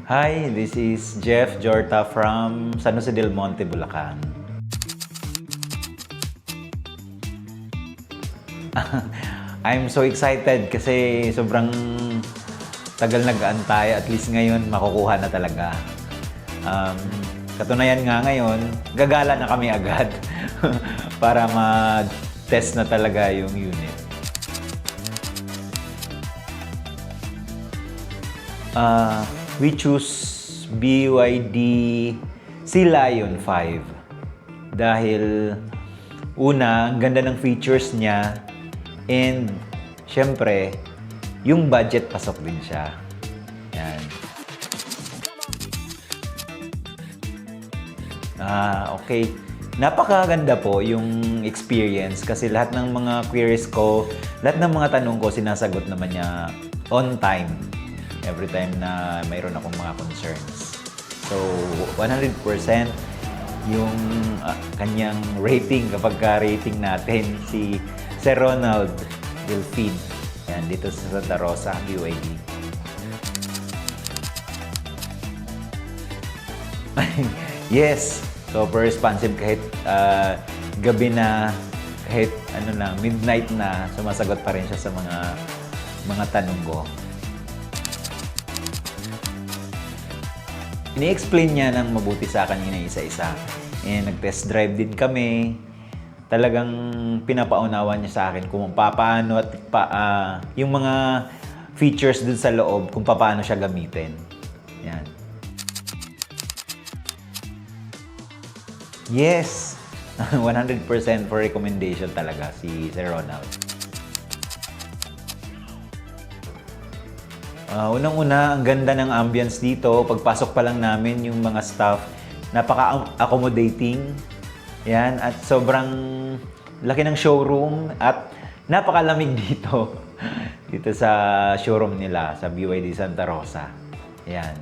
Hi, this is Jeff Jorta from San Jose del Monte, Bulacan. I'm so excited kasi sobrang tagal nag-aantay. At least ngayon, makukuha na talaga. Um, Katunayan nga ngayon, gagala na kami agad para ma-test na talaga yung unit. We choose BYD Sea Lion 5 dahil una, ang ganda ng features niya and syempre, yung budget pasok din siya. Yan. Okay. Napakaganda po yung experience kasi lahat ng mga queries ko, lahat ng mga tanong ko, sinasagot naman niya on time. Every time na mayroon akong mga concerns. So, 100% yung kanyang rating, kapag ka-rating natin, si Sir Ronald Delfin. Yan, dito sa Santa Rosa, BYD. Yes! Super responsive kahit gabi na, kahit midnight na, sumasagot pa rin siya sa mga tanong ko. Ini-explain niya ng mabuti sa akin yun isa-isa. Nag-test drive din kami. Talagang pinapaunawa niya sa akin kung paano at yung mga features dun sa loob, kung paano siya gamitin. Yan. Yes! 100% for recommendation talaga si Sir Ronald. Unang-una, ang ganda ng ambience dito. Pagpasok pa lang namin, yung mga staff, napaka-accommodating. Yan, at sobrang laki ng showroom at napakalamig dito. Dito sa showroom nila, sa BYD Santa Rosa. Yan.